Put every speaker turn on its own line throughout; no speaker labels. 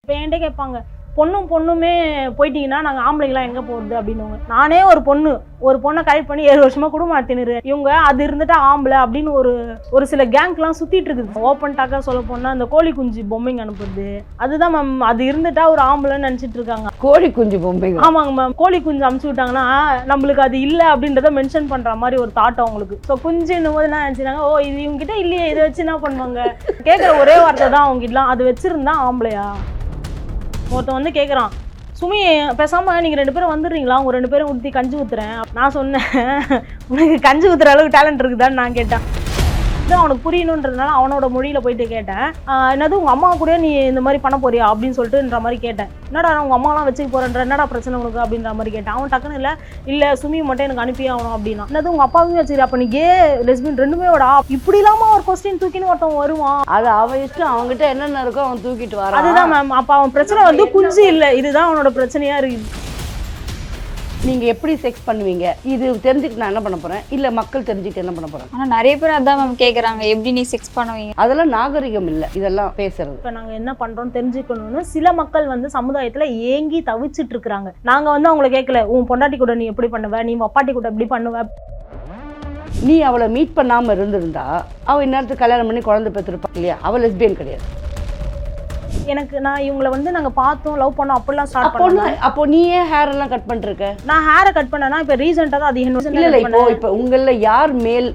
இப்போ என்கிட்ட கேட்பாங்க, பொண்ணுமே போயிட்டீங்கன்னா நாங்கள் ஆம்பளைங்களாம் எங்கே போகிறது அப்படின்னுவாங்க. நானே ஒரு பொண்ணை கரெக்ட் பண்ணி 7 வருஷமாக குடும்பம் நடத்தினுரு. இவங்க அது இருந்துட்டா ஆம்பளை அப்படின்னு ஒரு சில கேங்க்லாம் சுற்றிட்டு இருக்குது. ஓப்பன் டாக்காக சொல்ல போனால் அந்த கோழி குஞ்சு பொம்மைங்க அனுப்புறது, அதுதான் மேம். அது இருந்துட்டா ஒரு ஆம்பளைன்னு நினச்சிட்டு இருக்காங்க.
கோழி குஞ்சு பொம்மைங்க?
ஆமாங்க மேம். கோழி குஞ்சு அமுச்சு விட்டாங்கன்னா நம்மளுக்கு அது இல்லை அப்படின்றத மென்ஷன் பண்ணுற மாதிரி ஒரு தாட் அவங்களுக்கு. ஸோ குஞ்சுன்னும் போது என்ன நினச்சினாங்க, ஓ இது இவங்ககிட்ட இல்லையே, இதை வச்சு என்ன பண்ணுவாங்க கேட்குற ஒரே வார்த்தை தான் அவங்ககிட்டலாம், அது வச்சுருந்தா ஆம்பளையா. ஒருத்தன் வந்து கேட்குறான், சுமி பேசாமல் நீங்கள் 2 பேரும் வந்துடுறீங்களா, அவங்க 2 பேரும் ஊற்றி கஞ்சி ஊற்றுறேன். நான் சொன்னேன், உனக்கு கஞ்சி ஊற்றுற அளவுக்கு டேலண்ட் இருக்குதான்னு நான் கேட்டேன். அவனுக்கு புரியணுன்றதுனால அவனோட மொழியில் போயிட்டு கேட்டேன், என்னது உங்கள் அம்மா கூட நீ இந்த மாதிரி பண்ண போறியா அப்படின்னு சொல்லிட்டுன்ற மாதிரி கேட்டேன். என்னடா நான் உங்கள் அம்மாலாம் வச்சுக்க போகிறேன்ற, என்னடா பிரச்சனை உனக்கு அப்படின்ற மாதிரி கேட்டேன். அவன் டக்குன்னு இல்லை சுமி மட்டும் எனக்கு அனுப்பி ஆகணும் அப்படின்னா. என்னது உங்கள் அப்பாவையும் வச்சுக்கிறேன், அப்போ நீ கே லெஸ்பியன் 2மே விடா, இப்படி இல்லாமல் ஒரு கொஸ்டின் தூக்கின்னு ஒருத்தவன் வருவான்.
அது அவன் இஷ்டம், அவங்ககிட்ட என்னென்ன இருக்கோ அவன் தூக்கிட்டு வரான்.
அதுதான் மேம். அப்போ அவன் பிரச்சனை வந்து குஞ்சு இல்லை, இதுதான் அவனோட பிரச்சனையா இருக்குது.
நீங்கள் எப்படி செக்ஸ் பண்ணுவீங்க, இது தெரிஞ்சுக்கிட்டு நான் என்ன பண்ண போகிறேன், இல்லை மக்கள் தெரிஞ்சுக்கிட்டு என்ன பண்ண போகிறேன்?
ஆனால் நிறைய பேர் அதான் மேம் கேட்குறாங்க, எப்படி நீ செக்ஸ் பண்ணுவீங்க?
அதெல்லாம் நாகரிகம் இல்லை இதெல்லாம் பேசுறது.
இப்போ நாங்கள் என்ன பண்ணுறோம்னு தெரிஞ்சுக்கணும்னு சில மக்கள் வந்து சமுதாயத்தில் ஏங்கி தவிச்சிட்டு இருக்கிறாங்க. நாங்கள் வந்து அவங்கள கேட்கல, உன் பொண்டாட்டி கூட நீ எப்படி பண்ணுவ, நீ அப்பாட்டி கூட எப்படி பண்ணுவ.
நீ அவளை மீட் பண்ணாமல் இருந்திருந்தா அவள் இந்நேரத்துக்கு கல்யாணம் பண்ணி குழந்தை பெற்றிருப்பா இல்லையா? அவள் லெஸ்பியன் கிடையாது.
நான் இவங்களை வந்து நாங்கள் பார்த்தோம், லவ் பண்ணோம், அப்படிலாம் ஸ்டார்ட் பண்ணோம்.
அப்போ நீ ஏன் ஹேர் எல்லாம் கட் பண்ணிருக்க?
நான் ஹேரை கட் பண்ணேன்னா இப்போ ரீசெண்டாக தான் அது
என்ன. இப்போ உங்களில் யார் மேல்?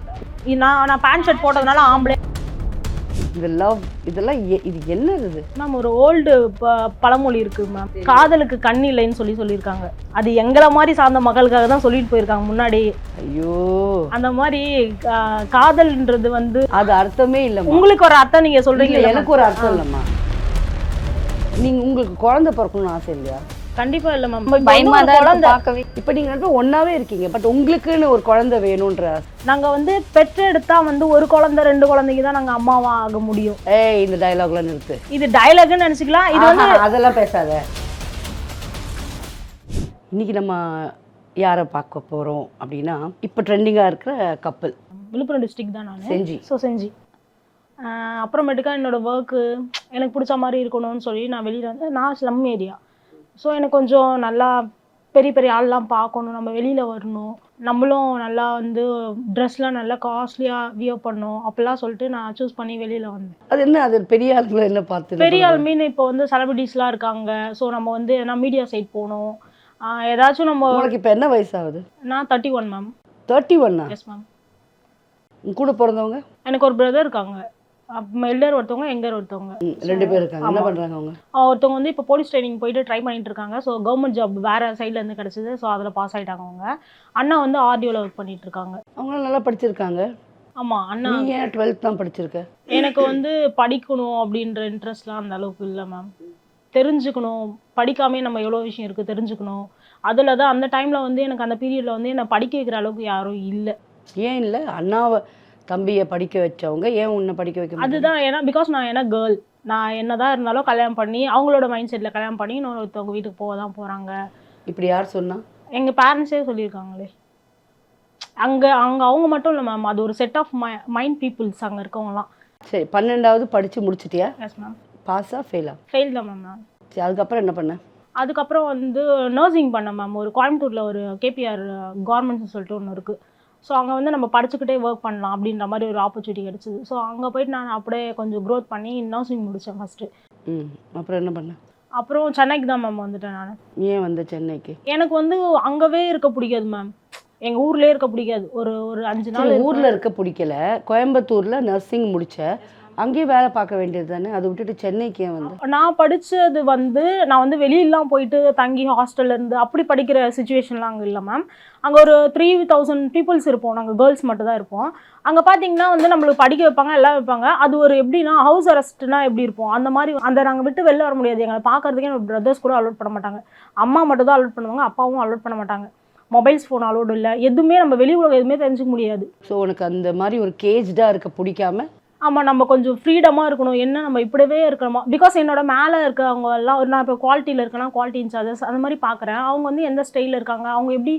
நான் பேண்ட் ஷர்ட் போட்டதுனால ஆம்பளை.
இந்த லவ் இதெல்லாம் இது என்ன இது
மேம்? ஒரு ஓல்டு பழமொழி இருக்கு மேம், காதலுக்கு கண் இல்லைன்னு சொல்லியிருக்காங்க. அது எங்களை மாதிரி சார்ந்த மக்களுக்காக தான் சொல்லிட்டு போயிருக்காங்க முன்னாடி.
ஐயோ,
அந்த மாதிரி காதல்ன்றது வந்து
அது அர்த்தமே இல்லை.
உங்களுக்கு ஒரு அர்த்தம் நீங்க சொல்றீங்க,
எனக்கு ஒரு அர்த்தம் இல்லைம்மா. நீங்க உங்களுக்கு குழந்தை பிறக்கணும்னு ஆசை இல்லையா?
கண்டிப்பா இல்ல மேம்.
பயமா தான் பார்க்கவே.
இப்போ நீங்க ரெண்டு ஒன்னாவே இருக்கீங்க, பட் உங்களுக்குன்னு ஒரு குழந்தை வேணும்ன்ற.
நாங்க வந்து பெற்றெடுத்தா வந்து ஒரு குழந்தை 2 குழந்தைக்கு தான் நாங்க அம்மாவா ஆக முடியும்.
இந்த டயலாக்லாம் நிறுத்து.
இது டயலாக்னு நினைச்சுக்கலாம். இது வந்து
அதெல்லாம் பேசாத. இன்னைக்கு நம்ம யாரை பார்க்க போறோம் அப்படின்னா, இப்போ ட்ரெண்டிங்கா இருக்கிற கப்பல்.
விழுப்புரம் டிஸ்ட்ரிக்ட் தான் நான்.
செஞ்சி.
செஞ்சி. அப்புறமேட்டுக்கா என்னோட ஒர்க்கு எனக்கு பிடிச்ச மாதிரி இருக்கணும்னு சொல்லி நான் வெளியில் வந்து, நான் ஸ்லம் ஏரியா. ஸோ எனக்கு கொஞ்சம் நல்லா பெரிய ஆள்லாம் பார்க்கணும், நம்ம வெளியில் வரணும், நம்மளும் நல்லா வந்து ட்ரெஸ்லாம் நல்லா காஸ்ட்லியாக வியர் பண்ணணும் அப்படிலாம் சொல்லிட்டு நான் சூஸ் பண்ணி வெளியில் வந்தேன்.
அது என்ன, அது பெரிய ஆளுங்களை என்ன பார்த்து?
பெரிய ஆள் மீன் இப்போ வந்து செலிபிரிட்டிஸ்லாம் இருக்காங்க. ஸோ நம்ம வந்து ஏன்னா மீடியா சைட் போகணும், ஏதாச்சும் நம்ம.
உங்களுக்கு இப்போ என்ன வயசாகுது?
நான் 31 மேம்.
31?
Yes ma'am.
கூட பிறந்தவங்க?
எனக்கு ஒரு பிரதர் இருக்காங்க, எல்டர் ஒருத்தவங்க, எங்கர் ஒருத்தவங்க,
2 பேர் இருக்காங்க. என்ன பண்ணுறாங்க அவங்க?
ஒருத்தவங்க வந்து இப்போ போலீஸ் ட்ரைனிங் போயிட்டு ட்ரை பண்ணிட்டு இருக்காங்க. ஸோ கவர்மெண்ட் ஜாப் வேறு சைட்லேருந்து கிடச்சிது. ஸோ அதில் பாஸ் ஆகிட்டாங்க அவங்க. அண்ணா வந்து ஆர்டிஓவில் ஒர்க் பண்ணிட்டு இருக்காங்க.
அவங்களாம் நல்லா படிச்சிருக்காங்க.
ஆமாம். அண்ணா.
நீ ஏன் 12th தான் படிச்சிருக்க?
எனக்கு வந்து படிக்கணும் அப்படின்ற இன்ட்ரெஸ்ட்லாம் அந்த அளவுக்கு இல்லை மேம். தெரிஞ்சுக்கணும், படிக்காமே நம்ம எவ்வளோ விஷயம் இருக்குது தெரிஞ்சுக்கணும். அதில் தான் அந்த டைமில் வந்து எனக்கு அந்த பீரியடில் வந்து என்னை படிக்க வைக்கிற அளவுக்கு யாரும் இல்லை.
ஏன் இல்லை? அண்ணாவை தம்பியை படிக்க வச்சவங்க ஏன் உன்னை படிக்க வைக்க?
அதுதான் ஏன்னா பிகாஸ் நான் கேர்ள், நான் என்னதான் இருந்தாலும் கல்யாணம் பண்ணி அவங்களோட மைண்ட் செட்டில் கல்யாணம் பண்ணி இன்னொருத்தவங்க வீட்டுக்கு போக தான் போகிறாங்க.
இப்படி யார் சொன்னா? எங்கள்
பேரண்ட்ஸே சொல்லியிருக்காங்களே. அவங்க மட்டும் இல்லை மேம், அது ஒரு செட் ஆஃப் மைண்ட் பீப்புள்ஸ் அங்கே இருக்கவங்கலாம்.
சரி, 12வது படித்து முடிச்சிட்டியா?
Yes ma'am.
பாஸா ஃபெயிலா?
ஃபெயில் தான் மேம். நான்
சரி, அதுக்கப்புறம் என்ன பண்ணேன்?
அதுக்கப்புறம் வந்து நர்சிங் பண்ணேன் மேம். ஒரு கோயம்புத்தூரில் ஒரு கேபிஆர் கவர்மெண்ட்ஸ்னு சொல்லிட்டு ஒன்று இருக்குது. ஸோ அங்கே வந்து நம்ம படிச்சுக்கிட்டே ஒர்க் பண்ணலாம் அப்படின்ற மாதிரி ஒரு ஆப்பர்ச்சுனிட்டி கிடச்சிது. ஸோ அங்கே போயிட்டு நான் அப்படியே கொஞ்சம் க்ரோத் பண்ணி நர்சிங் முடித்தேன் ஃபஸ்ட்டு.
அப்புறம் என்ன பண்ணேன்?
அப்புறம் சென்னைக்கு தான் மேம் வந்துட்டேன் நான்.
ஏன் வந்து சென்னைக்கு?
எனக்கு வந்து அங்கவே இருக்க பிடிக்காது மேம், எங்கள் ஊர்லேயே இருக்க பிடிக்காது. ஒரு 5 நாள்
ஊரில் இருக்க பிடிக்கல, கோயம்புத்தூரில் நர்சிங் முடிச்ச, அங்கேயே வேலை பார்க்க வேண்டியது தானே, அதை விட்டுட்டு சென்னைக்கு ஏன் வந்து?
நான் படித்தது வந்து நான் வந்து வெளியிலாம் போயிட்டு தங்கி ஹாஸ்டல்லேருந்து அப்படி படிக்கிற சுச்சுவேஷன்லாம் அங்கே இல்லை மேம். அங்கே ஒரு 3000 பீப்புள்ஸ் இருப்போம், நாங்கள் கேர்ள்ஸ் மட்டும் தான் இருப்போம். அங்கே பார்த்தீங்கன்னா வந்து நம்மளுக்கு படிக்க வைப்பாங்க, எல்லாம் வைப்பாங்க. அது ஒரு எப்படின்னா ஹவுஸ் அரெஸ்ட்னா எப்படி இருப்போம் அந்த மாதிரி. நாங்கள் விட்டு வெளில வர முடியாது. எங்களை பார்க்கறதுக்கே என்னோட பிரதர்ஸ் கூட அலோட் பண்ண மாட்டாங்க. அம்மா மட்டும் தான் அலோட் பண்ணுவாங்க, அப்பாவும் அலோட் பண்ண மாட்டாங்க. மொபைல்ஸ் ஃபோன் அலோடு இல்லை, எதுவுமே நம்ம வெளி உலகம் எதுவுமே தெரிஞ்சுக்க முடியாது.
ஸோ உனக்கு அந்த மாதிரி ஒரு கேஜ்டாக இருக்க பிடிக்காம
ஆமாம் நம்ம கொஞ்சம் ஃப்ரீடமாக இருக்கணும், என்ன நம்ம இப்படிவே இருக்கணுமா, பிகாஸ் என்னோட மேலே இருக்கவங்க எல்லாம் நான் இப்போ குவாலிட்டியில் இருக்கேன்னா குவாலிட்டி இன்சார்ஜஸ் அந்த மாதிரி பார்க்குறேன். அவங்க வந்து எந்த ஸ்டைலில் இருக்காங்க, அவங்க எப்படி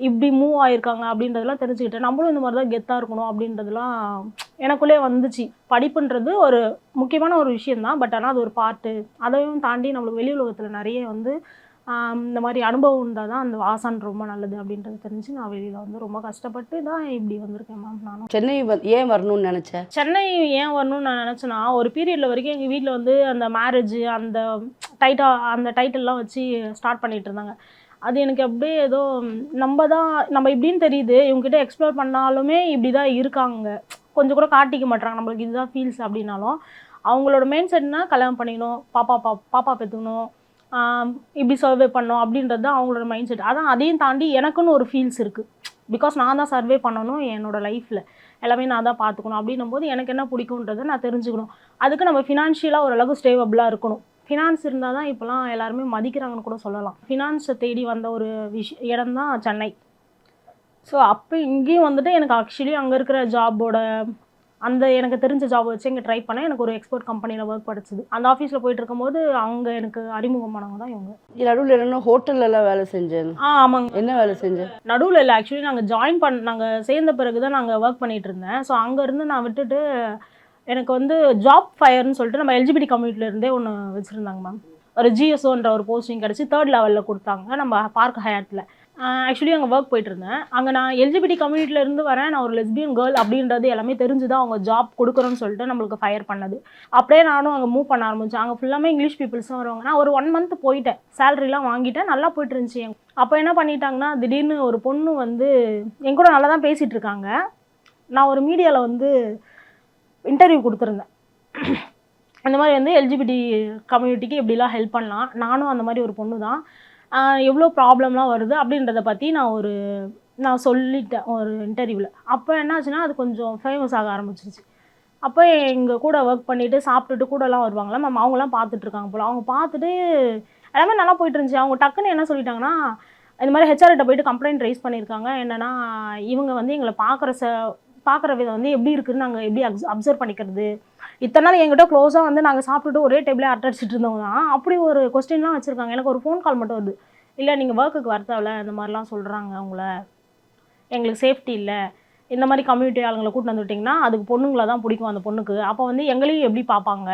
இப்படி மூவ் ஆகிருக்காங்க அப்படின்றதெல்லாம் தெரிஞ்சுக்கிட்டேன். நம்மளும் இந்த மாதிரி தான் கெத்தாக இருக்கணும் அப்படின்றதுலாம் எனக்குள்ளே வந்துச்சு. படிப்புன்றது ஒரு முக்கியமான ஒரு விஷயந்தான், பட் ஆனால் அது ஒரு பார்ட்டு. அதையும் தாண்டி நம்மளுக்கு வெளி உலகத்தில் நிறைய வந்து இந்த மாதிரி அனுபவம் இருந்தால் தான் அந்த ஆசான் ரொம்ப நல்லது அப்படின்றது தெரிஞ்சு நான் வெளியில் வந்து ரொம்ப கஷ்டப்பட்டு தான் இப்படி வந்திருக்கேன் மேம். நானும்
சென்னை ஏன் வரணும்னு நினச்சேன்?
சென்னை ஏன் வரணும்னு நான் நினச்சேன்னா, ஒரு பீரியடில் வரைக்கும் எங்கள் வீட்டில் வந்து அந்த மேரேஜ் அந்த டைட்டில்லாம் வச்சு ஸ்டார்ட் பண்ணிகிட்டு இருந்தாங்க. அது எனக்கு அப்படியே ஏதோ நம்ம இப்படின்னு தெரியுது, இவங்ககிட்ட எக்ஸ்ப்ளோர் பண்ணாலுமே இப்படி தான் இருக்காங்க, கொஞ்சம் கூட காட்டிக்க மாட்டாங்க நம்மளுக்கு இதுதான் ஃபீல்ஸ் அப்படின்னாலும். அவங்களோட மெயின் செட்னா கல்யாணம் பண்ணிக்கணும், பாப்பா பெற்றுக்கணும், இப்படி சர்வே பண்ணணும் அப்படின்றது தான் அவங்களோட மைண்ட் செட். அதான் அதையும் தாண்டி எனக்குன்னு ஒரு ஃபீல்ஸ் இருக்குது. பிகாஸ் நான் தான் சர்வே பண்ணணும் என்னோடய லைஃப்பில், எல்லாமே நான் தான் பார்த்துக்கணும். அப்படின்னும் போது எனக்கு என்ன பிடிக்குன்றதை நான் தெரிஞ்சுக்கணும். அதுக்கு நம்ம ஃபினான்ஷியலாக ஓரளவுக்கு ஸ்டேபிளாக இருக்கணும். ஃபினான்ஸ் இருந்தால் தான் இப்போலாம் எல்லாருமே மதிக்கிறாங்கன்னு கூட சொல்லலாம். ஃபினான்ஸை தேடி வந்த ஒரு இடம் தான் சென்னை. ஸோ அப்போ இங்கேயும் வந்துட்டு எனக்கு ஆக்சுவலி அங்கே இருக்கிற ஜாபோட எனக்கு தெரிஞ்ச ஜாப் வச்சு இங்கே ட்ரை பண்ணேன். எனக்கு ஒரு எக்ஸ்போர்ட் கம்பெனியில் ஒர்க் படிச்சது. அந்த ஆஃபீஸில் போயிட்டு இருக்கும்போது அங்கே எனக்கு அறிமுகமானவங்க தான் இவங்க.
நடுவில் என்ன ஹோட்டல்லலாம் வேலை செஞ்சேன்?
ஆமாங்க.
என்ன வேலை செஞ்சேன்?
நடுவில் இல்லை, ஆக்சுவலி நாங்கள் சேர்ந்த பிறகு தான் நாங்கள் ஒர்க் பண்ணிகிட்டு இருந்தேன். ஸோ அங்கேருந்து நான் விட்டுட்டு எனக்கு வந்து ஜாப் ஃபயர்னு சொல்லிட்டு நம்ம எல்ஜிபிடி கம்யூனிட்டிலேருந்தே ஒன்று வச்சுருந்தாங்க மேம். ஒரு ஜிஎஸ்ஓன்ற ஒரு போஸ்டிங் கிடச்சி 3rd லெவலில் கொடுத்தாங்க நம்ம பார்க் ஹயாட்டில். ஆக்சுவலி அங்கே ஒர்க் போயிட்டு இருந்தேன். அங்கே நான் எல்ஜிபிடி கம்யூனிட்டிலேருந்து வரேன், நான் ஒரு லெஸ்பியன் கேர்ள் அப்படின்றது எல்லாமே தெரிஞ்சு தான் அவங்க ஜாப் கொடுக்குறோன்னு சொல்லிட்டு நம்மளுக்கு ஃபயர் பண்ணது. அப்படியே நானும் அங்கே மூவ் பண்ண ஆரம்பித்தேன். அங்கே ஃபுல்லாமே இங்கிலீஷ் பீப்புள்ஸ் தான் வருவாங்க. நான் ஒரு 1 month போயிட்டேன், சேலரிலாம் வாங்கிட்டேன், நல்லா போயிட்டு இருந்துச்சு. அப்போ என்ன பண்ணிட்டாங்கன்னா, திடீர்னு ஒரு பொண்ணு வந்து என் கூட நல்லா தான் பேசிகிட்டு இருக்காங்க. நான் ஒரு மீடியாவில் வந்து இன்டர்வியூ கொடுத்துருந்தேன். இந்த மாதிரி வந்து எல்ஜிபிடி கம்யூனிட்டிக்கு எப்படிலாம் ஹெல்ப் பண்ணலாம், நானும் அந்த மாதிரி ஒரு பொண்ணு தான், எவ்வளோ ப்ராப்ளம்லாம் வருது அப்படின்றத பற்றி நான் சொல்லிட்டேன் ஒரு இன்டர்வியூவில். அப்போ என்னாச்சுன்னா அது கொஞ்சம் ஃபேமஸ் ஆக ஆரம்பிச்சிருச்சு. அப்போ எங்கள் கூட ஒர்க் பண்ணிவிட்டு சாப்பிட்டுட்டு கூடலாம் வருவாங்களா மேம், அவங்களாம் பார்த்துட்ருக்காங்க போல். அவங்க பார்த்துட்டு எல்லாமே நல்லா போயிட்டு இருந்துச்சு. அவங்க டக்குன்னு என்ன சொல்லிட்டாங்கன்னா, இந்த மாதிரி ஹெச்ஆர்கிட்ட போயிட்டு கம்ப்ளைண்ட் ரைஸ் பண்ணியிருக்காங்க. என்னென்னா இவங்க வந்து எங்களை பார்க்குற விதம் வந்து எப்படி இருக்குதுன்னு நாங்கள் எப்படி அப்சர்வ் பண்ணிக்கிறது, இத்தனை நாள் என்கிட்ட க்ளோஸாக வந்து நாங்கள் சாப்பிட்டுட்டு ஒரே டேபிளே அட்டடிச்சிட்டு இருந்தவங்க தான் அப்படி ஒரு கொஸ்டின்லாம் வச்சுருக்காங்க. எனக்கு ஒரு ஃபோன் கால் மட்டும் வருது, இல்லை நீங்கள் ஒர்க்குக்கு வரத்தாவில் இந்த மாதிரிலாம் சொல்கிறாங்க, அவங்கள எங்களுக்கு சேஃப்டி இல்லை, இந்த மாதிரி கம்யூனிட்டி ஆளுங்களை கூட்டிட்டு வந்துவிட்டிங்கன்னா அதுக்கு பொண்ணுங்களை தான் பிடிக்கும், அந்த பொண்ணுக்கு அப்போ வந்து எங்களையும் எப்படி பார்ப்பாங்க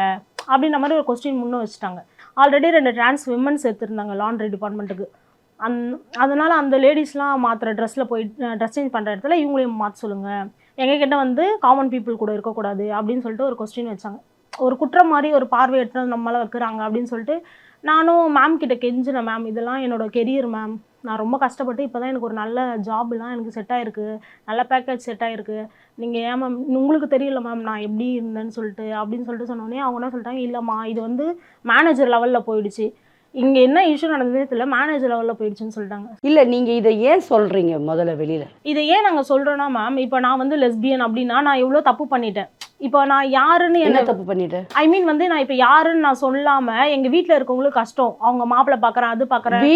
அப்படின்ற மாதிரி ஒரு கொஸ்டின் முன்னே வச்சுட்டாங்க. ஆல்ரெடி 2 trans women சேர்த்துருந்தாங்க லாண்ட்ரி டிபார்ட்மெண்ட்டுக்கு. அதனால் அந்த லேடிஸ்லாம் மாற்றுற ட்ரெஸ்ஸில் போய் ட்ரெஸ் சேஞ்ச் பண்ணுற இடத்துல இவங்களையும் மாற்ற சொல்லுங்கள், எங்ககிட்ட வந்து காமன் பீப்புள் கூட இருக்கக்கூடாது அப்படின்னு சொல்லிட்டு ஒரு கொஸ்டின் வச்சாங்க. ஒரு குற்றம் மாதிரி ஒரு பார்வை எடுத்து நம்மளால் வைக்கிறாங்க அப்படின்னு சொல்லிட்டு நானும் மேம் கிட்ட கெஞ்சினேன். மேம் இதெல்லாம் என்னோட கெரியர் மேம், நான் ரொம்ப கஷ்டப்பட்டு இப்போ தான் எனக்கு ஒரு நல்ல ஜாப்லாம் எனக்கு செட் ஆகிருக்கு, நல்ல பேக்கேஜ் செட் ஆகிருக்கு, நீங்கள் ஏன் மேம் உங்களுக்கு தெரியல மேம் நான் எப்படி இருந்தேன்னு சொல்லிட்டு அப்படின்னு சொல்லிட்டு சொன்னோடனே அவங்க என்ன சொல்லிட்டாங்க, இல்லைம்மா இது வந்து மேனேஜர் லெவலில் போயிடுச்சு, இங்கே என்ன இஷ்யூ நடந்ததே தெரியல, மேனேஜர் லெவலில் போயிடுச்சுன்னு சொல்லிட்டாங்க.
இல்லை நீங்கள் இதை ஏன் சொல்கிறீங்க முதல்ல வெளியில்?
இதை ஏன் நாங்கள் சொல்கிறோன்னா மேம், இப்போ நான் வந்து லெஸ்பியன் அப்படின்னா நான் எவ்வளோ தப்பு பண்ணிட்டேன். இப்போ நான் யாருன்னு என்ன
தப்பு பண்ணிட்டேன்,
ஐ மீன் வந்து நான் இப்போ யாருன்னு நான் சொல்லாமல் எங்கள் வீட்டில் இருக்கவங்களுக்கு கஷ்டம், அவங்க மாப்பிள்ளை பார்க்குறேன் அது பார்க்குறேன்,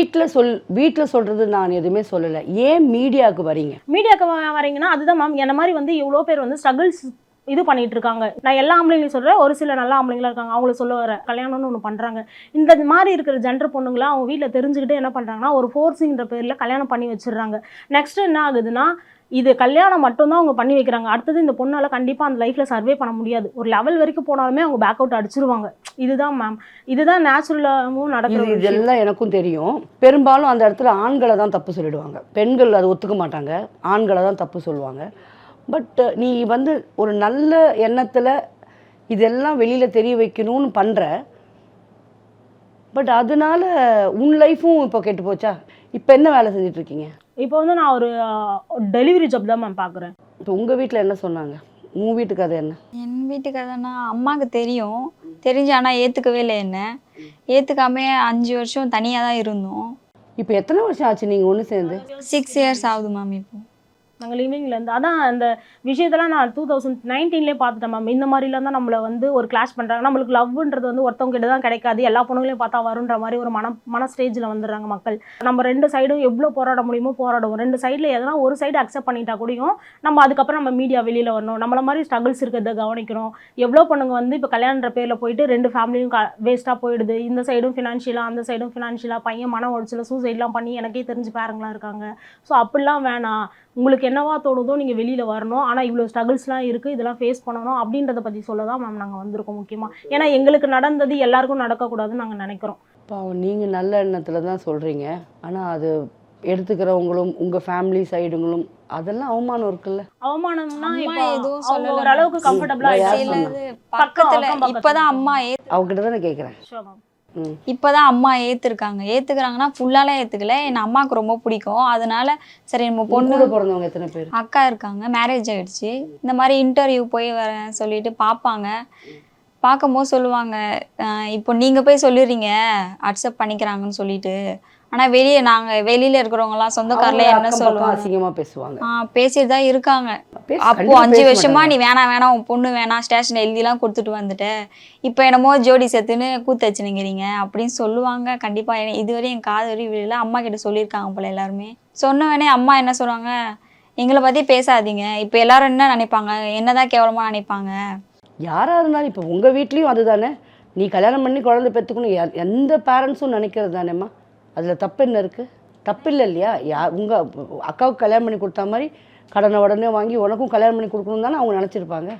வீட்டில் சொல்கிறது நான் எதுவுமே சொல்லலை. ஏன் மீடியாவுக்கு வரீங்க?
மீடியாவுக்கு வரீங்கன்னா அதுதான் மேம், என்ன மாதிரி வந்து இவ்வளோ பேர் வந்து ஸ்ட்ரகிள்ஸ் இது பண்ணிட்டு இருக்காங்க. நான் எல்லா ஆம்பளைங்களையும் சொல்கிறேன், ஒரு சில நல்ல ஆம்பளைங்களாம் இருக்காங்க, அவங்கள சொல்ல வர கல்யாணம்னு ஒன்று பண்ணுறாங்க. இந்த மாதிரி இருக்கிற ஜென்டர் பொண்ணுங்களாம் அவங்க வீட்டில் தெரிஞ்சுக்கிட்டு என்ன பண்ணுறாங்கன்னா ஒரு ஃபோர்ஸிங்கிற பேரில் கல்யாணம் பண்ணி வச்சிடுறாங்க. நெக்ஸ்ட் என்ன ஆகுதுன்னா, இது கல்யாணம் மட்டும்தான் அவங்க பண்ணி வைக்கிறாங்க. அடுத்தது இந்த பொண்ணால் கண்டிப்பாக அந்த லைஃப்பில் சர்வே பண்ண முடியாது. ஒரு லெவல் வரைக்கும் போனாலுமே அவங்க பேக் அவுட் அடிச்சிருவாங்க. இதுதான் மேம், இதுதான் நேச்சுரலாகவும் நடக்குது.
இதெல்லாம் எனக்கும் தெரியும். பெரும்பாலும் அந்த இடத்துல ஆண்களை தான் தப்பு சொல்லிடுவாங்க, பெண்கள் அதை ஒத்துக்க மாட்டாங்க, ஆண்களை தான் தப்பு சொல்லுவாங்க. பட் நீ வந்து ஒரு நல்ல எண்ணத்தில் இதெல்லாம் வெளியில் தெரிய வைக்கணும்னு பண்ணுற, பட் அதனால உன் லைஃப்பும் இப்போ கெட்டு போச்சா? இப்போ என்ன வேலை செஞ்சிட்ருக்கீங்க?
இப்போ வந்து நான் ஒரு டெலிவரி ஜாப் தான் மேம் பார்க்குறேன்.
இப்போ உங்கள் வீட்டில் என்ன சொன்னாங்க? உன் வீட்டு கதை என்ன?
என் வீட்டு கதைனா அம்மாவுக்கு தெரிஞ்சு ஆனால் ஏற்றுக்கவே இல்லை, என்ன ஏற்றுக்காமே 5 வருஷம் தனியாக தான் இருந்தோம்.
இப்போ எத்தனை வருஷம் ஆச்சு நீங்கள் ஒன்று சேர்ந்து?
6 years ஆகுது மேம். இப்போ
நாங்கள் லிவிங்லேருந்து அதான் அந்த விஷயத்தெல்லாம் நான் 2019 பார்த்துட்டேன் மேம். இந்த மாதிரிலாம் தான் நம்மளை வந்து ஒரு கிளாஷ் பண்ணுறாங்க. நம்மளுக்கு லவ்ன்றது வந்து ஒருத்தவங்க கிட்ட தான் கிடைக்காது, எல்லா பொண்ணுங்களையும் பார்த்தா வருன்ற மாதிரி ஒரு மன ஸ்டேஜில் வந்துடுறாங்க மக்கள். நம்ம 2 சைடும் எவ்வளோ போராட முடியுமோ போராடுவோம். 2 சைடில் எதனா ஒரு சைடு அக்செப்ட் பண்ணிட்டா கூடயும் நம்ம அதுக்கப்புறம் நம்ம மீடியா வெளியில் வரணும், நம்மள மாதிரி ஸ்ட்ரகிள்ஸ் இருக்கிறத கவனிக்கணும். எவ்வளோ பொண்ணுங்க வந்து இப்போ கல்யாணன்ற பேரில் போயிட்டு 2 ஃபேமிலியும் வேஸ்ட்டாக போயிடுது. இந்த சைடும் ஃபினான்ஷியலாக, அந்த சைடும் ஃபினான்ஷியலாக, பையன் மன உடச்சில் சூசைட்லாம் பண்ணி எனக்கே தெரிஞ்சு பேரங்களாம் இருக்காங்க. ஸோ அப்படிலாம் வேணாம், உங்களுக்கு என்னவா தோணுதோ நீங்கள் வெளியில் வரணும், ஆனால் இவ்வளோ ஸ்ட்ரகிள்ஸ்லாம் இருக்குது, இதெல்லாம் ஃபேஸ் பண்ணணும் அப்படின்றத பற்றி சொல்ல தான் மேம் நாங்கள் வந்திருக்கோம் முக்கியமாக. ஏன்னா எங்களுக்கு நடந்தது எல்லாருக்கும் நடக்கக்கூடாதுன்னு நாங்கள் நினைக்கிறோம்.
பாவம் நீங்கள் நல்ல எண்ணத்தில் தான் சொல்கிறீங்க, ஆனால் அது எடுத்துக்கிறவங்களும் உங்கள் ஃபேமிலி சைடுங்களும் அதெல்லாம் அவமானம் இருக்குல்ல.
அவமானம்னா
அம்மா
இப்போ
எதுவும்
அவங்க
சொல்லல.
ஓரளவுக்கு கம்ஃபர்டபுளாக
யார்
இல்ல,
சொன்னா?
இது பக்கத்துல
அக்கம்
இப்பதான் அம்மா
அவங்ககிட்ட தானே கேட்குறேன்.
இப்பதான் அம்மா ஏத்துருக்காங்க. ஏத்துக்கிறாங்கன்னா ஃபுல்லாலாம் ஏத்துக்கல. என் அம்மாவுக்கு ரொம்ப பிடிக்கும், அதனால சரி நம்ம பொண்ணு
கூட பிறந்தவங்க எத்தனை பேர்?
அக்கா இருக்காங்க, மேரேஜ் ஆயிடுச்சு. இந்த மாதிரி இன்டர்வியூ போய் வரேன் சொல்லிட்டு பார்ப்பாங்க. பார்க்கும்போது சொல்லுவாங்க, இப்போ நீங்க போய் சொல்லிடுறீங்க அக்செப்ட் பண்ணிக்கிறாங்கன்னு சொல்லிட்டு, ஆனா வெளியில இருக்கிறவங்கலாம் சொந்தக்காரல என்ன சொல்லுவாங்க,
அசிங்கமாக பேசுவாங்க.
பேசிட்டு தான் இருக்காங்க. அப்போ
கண்டிப்பா
5
பேச
வருஷமா
மாட்டாங்க.
நீ வேணாம் உன் பொண்ணு வேணாம் ஸ்டேஷன் எழுதிலாம் கொடுத்துட்டு வந்துட்ட, இப்போ என்னமோ ஜோடி சேர்த்துன்னு கூத்தச்சுனுங்கிறீங்க அப்படின்னு சொல்லுவாங்க. கண்டிப்பா இதுவரை என் காது வரை விழல. அம்மா கிட்ட சொல்லியிருக்காங்க போல எல்லாருமே. சொன்னவனே அம்மா என்ன சொல்றாங்க, எங்களை பத்தி பேசாதீங்க, இப்போ எல்லாரும் என்ன நினைப்பாங்க, என்னதான் கேவலமா நினைப்பாங்க.
யாராக இருந்தாலும் இப்போ உங்கள் வீட்லேயும் அதுதானே, நீ கல்யாணம் பண்ணி குழந்தை பெற்றுக்கணும் எந்த பேரண்ட்ஸும் நினைக்கிறது தானேம்மா. அதில் தப்பு என்ன இருக்குது? தப்பு இல்லை இல்லையா? உங்கள் அக்காவுக்கு கல்யாணம் பண்ணி கொடுத்தா மாதிரி கடனை உடனே வாங்கி உனக்கும் கல்யாணம் பண்ணி கொடுக்கணும் தானே அவங்க நினச்சிருப்பாங்க.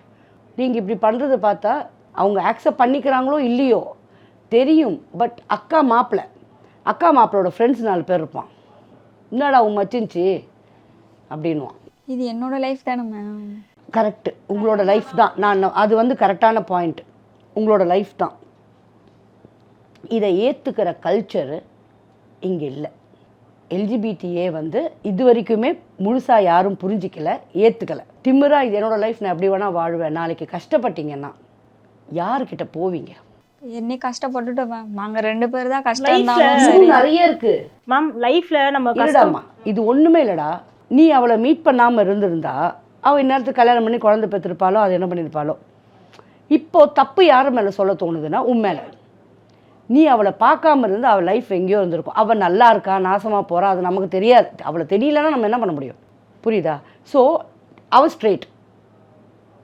நீங்கள் இப்படி பண்ணுறதை பார்த்தா அவங்க ஆக்செப்ட் பண்ணிக்கிறாங்களோ இல்லையோ தெரியும். பட் அக்கா மாப்பிளோட ஃப்ரெண்ட்ஸ் 4 பேர் இருப்பான், என்னடா உன் மச்சின்ச்சு அப்படின்வான்.
இது என்னோட லைஃப் தானே மேம்.
கரெக்டு, உங்களோட லைஃப் தான். நான் அது வந்து கரெக்டான பாயிண்ட், உங்களோட லைஃப் தான். இதை ஏற்றுக்கிற கல்ச்சரு இங்கே இல்லை. எல்ஜிபிடிஏ வந்து இது வரைக்குமே முழுசாக யாரும் புரிஞ்சிக்கல, ஏற்றுக்கலை. திமிரா இது என்னோடய லைஃப், நான் எப்படி வேணால் வாழ்வேன். நாளைக்கு கஷ்டப்பட்டீங்கன்னா யாருக்கிட்ட போவீங்க?
என்னை கஷ்டப்பட்டுட்டோம் மேம். நாங்கள் 2 பேர் தான் கஷ்டம் தான்.
நிறைய இருக்கு
மேம் லைஃப்ல நம்ம
கஷ்டமா. இது ஒன்றுமே இல்லைடா. நீ அவளை மீட் பண்ணாமல் இருந்திருந்தா அவள் இந்நேரத்துக்கு கல்யாணம் பண்ணி குழந்தை பெற்றிருப்பாளோ, அது என்ன பண்ணியிருப்பாளோ. இப்போது தப்பு யார் மேலே சொல்ல தோணுதுன்னா உன் மேலே. நீ அவளை பார்க்காம இருந்து அவள் லைஃப் எங்கேயோ இருந்திருக்கும். அவள் நல்லா இருக்கா நாசமாக போகிறா அது நமக்கு தெரியாது. அவளை தெரியலன்னா நம்ம என்ன பண்ண முடியும்? புரியுதா? ஸோ அவள் ஸ்ட்ரெயிட்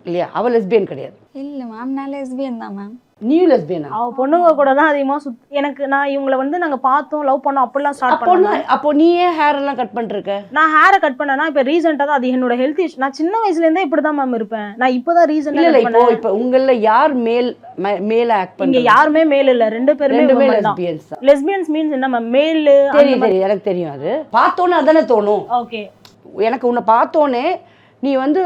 இல்லையா, அவள் லெஸ்பியன் கிடையாது.
இல்லை மேம், நான் லெஸ்பியன் தான் மேம்.
நீயும் லெஸ்பியனா?
அவ பொண்ணுங்க கூட தான் அதிகமாக எனக்கு நான் இவங்களை வந்து நாங்கள் பார்த்தோம், லவ் பண்ணோம், அப்படிலாம் ஸ்டார்ட் பண்ணோம்.
அப்போ நீ ஏன் ஹேர் எல்லாம் கட் பண்ணிருக்க?
நான் ஹேரை கட் பண்ணேன்னா இப்போ ரீசெண்டாக தான், அது என்னோட ஹெல்த் இஷ்யூ. நான் சின்ன வயசுலேருந்தே இப்படி தான் மேம் இருப்பேன். நான் இப்போ தான் ரீசெண்டாக
இப்போ உங்களில் யார் மேல ஆக்ட்
இங்கே யாருமே மேல் இல்லை, 2 பேருமே
லெஸ்பியன்ஸ் தான்.
லெஸ்பியன்ஸ் மீன்ஸ் என்ன மேம்? மேல்
தெரியும், எனக்கு தெரியும். அது பார்த்தோன்னே அதானே தோணும்.
ஓகே,
எனக்கு உன்னை பார்த்தோன்னே நீ வந்து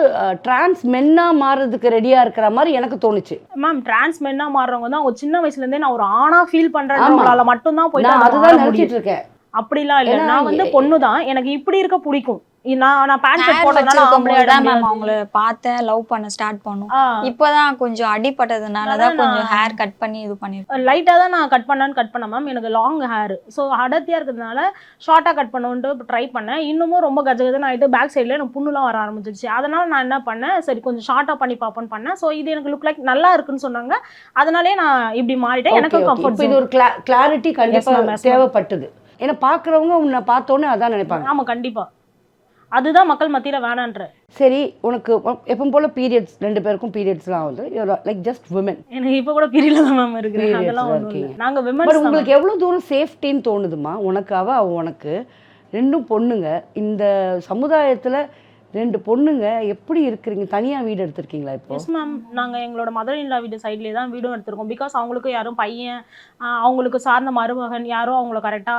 டிரான்ஸ் மென்னா மாறுறதுக்கு ரெடியா இருக்கிற மாதிரி எனக்கு தோணுச்சு.
மேம் டிரான்ஸ் மென்னா மாறுறவங்க தான் அவங்க சின்ன வயசுல இருந்தே நான் ஒரு ஆணா ஃபீல் பண்றேன்றவங்களால மட்டும் தான் போய்
நான் அதுதான் நினைச்சிட்டு இருக்கேன்.
அப்படிலாம் இல்ல, நான் வந்து பொண்ணு தான், எனக்கு இப்படி இருக்க பிடிக்கும். நான் பேண்ட் ஷர்ட் போட்டதால
மேம் அவங்கள பார்த்தேன், லவ் பண்ண ஸ்டார்ட் பண்ணோம். இப்போதான் கொஞ்சம் அடிபட்டதுனால தான் கொஞ்சம் ஹேர் கட் பண்ணி இது பண்ணிருக்கேன்.
லைட்டா தான் நான் கட் பண்ணேன் மேம். எனக்கு லாங் ஹேர், ஸோ அடர்த்தியா இருக்கிறதுனால ஷார்ட்டா கட் பண்ணணும்ட்டு ட்ரை பண்ணேன். இன்னமும் ரொம்ப கஜகஜன்னு ஆயிட்டு பேக் சைட்ல எனக்கு புண்ணுலாம் வர ஆரம்பிச்சிருச்சு. அதனால நான் என்ன பண்ணேன், சரி கொஞ்சம் ஷார்ட்டா பண்ணி பார்ப்போன்னு பண்ணேன். ஸோ இது எனக்கு லுக் லைக் நல்லா இருக்குன்னு சொன்னாங்க, அதனாலே நான் இப்படி மாறிட்டேன். எனக்கு கம்ஃபர்ட்.
இது ஒரு கிளாரிட்டி கண்டிப்பா தேவைப்பட்டது. ஏன்னா பாக்குறவங்க உன்னை பார்த்தோன்னே அதான் நினைப்பாங்க.
ஆமா கண்டிப்பா, அதுதான் மக்கள் மத்தியில வேணான்ற.
சரி, உனக்கு எப்பவும் போல பீரியட்ஸ் 2 பேருக்கும் பீரியட்ஸ்லாம் ஆகுது, லைக் ஜஸ்ட் விமன்.
எனக்கு இப்போ கூட பீரியட்ல தான் மேம் இருக்கு. அதெல்லாம் ஒண்ணும் நாங்க விமன்.
பட் உங்களுக்கு எவ்வளவு தூரம் சேஃப்டின்னு தோணுதுமா? உனக்கு அவ உனக்கு 2 பொண்ணுங்க. இந்த சமுதாயத்துல 2 பொண்ணுங்க எப்படி இருக்கிறீங்க? தனியா வீடு எடுத்திருக்கீங்களா இப்போ?
எஸ் மேம், நாங்க எங்களோட மதர் இன் லா வீடு சைட்லேயே தான் வீடும் எடுத்திருக்கோம். பிகாஸ் அவங்களுக்கு யாரும் பையன், அவங்களுக்கு சார்ந்த மருமகன் யாரும் அவங்கள கரெக்டா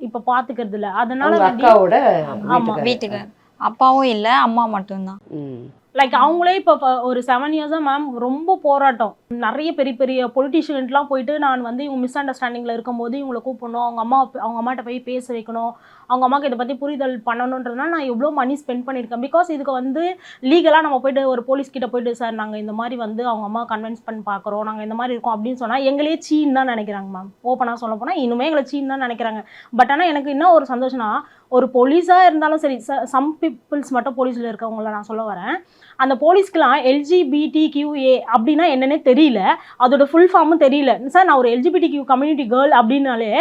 இப்போ பாத்துக்கிறது இல்லை. அதனால
அக்காவோட
வீட்டுக்கு அப்பாவும் இல்லை, அம்மா மட்டும்தான்.
லைக் அவங்களே இப்போ ஒரு 7 இயர்ஸாக மேம் ரொம்ப போராட்டம். நிறைய பெரிய பெரிய பொலிட்டிஷியன்ட்லாம் போயிட்டு நான் வந்து இவங்க மிஸ் அண்டர்ஸ்டாண்டிங்கில் இருக்கும்போது இவங்களை கூப்பிடணும், அவங்க அம்மாட்ட போய் பேச வைக்கணும், அவங்க அம்மாவுக்கு இதை பற்றி புரிதல் பண்ணணுன்றதுனால நான் எவ்வளோ மணி ஸ்பெண்ட் பண்ணியிருக்கேன். பிகாஸ் இதுக்கு வந்து லீகலாக நம்ம போயிட்டு ஒரு போலீஸ் கிட்ட போயிட்டு சார் நாங்கள் இந்த மாதிரி வந்து அவங்க அம்மா கன்வின்ஸ் பண்ணி பார்க்குறோம், நாங்கள் இந்த மாதிரி இருக்கோம் அப்படின்னு சொன்னால் எங்களே சீன் தான் நினைக்கிறாங்க மேம். ஓப்பனாக சொல்ல போனால் இன்னுமே எங்களை சீன் தான் நினைக்கிறாங்க. பட் ஆனால் எனக்கு என்ன ஒரு சந்தோஷம்னா, ஒரு போலீஸாக இருந்தாலும் சரி, சம் பீப்புள்ஸ் மட்டும் போலீஸில் இருக்கவங்கள நான் சொல்ல வரேன், அந்த போலீஸ்க்குலாம் LGBTQA அப்படின்னா என்னன்னே தெரியல, அதோட ஃபுல் ஃபார்மும் தெரியல. சார் நான் ஒரு LGBTQ கம்யூனிட்டி கேர்ள் அப்படின்னாலே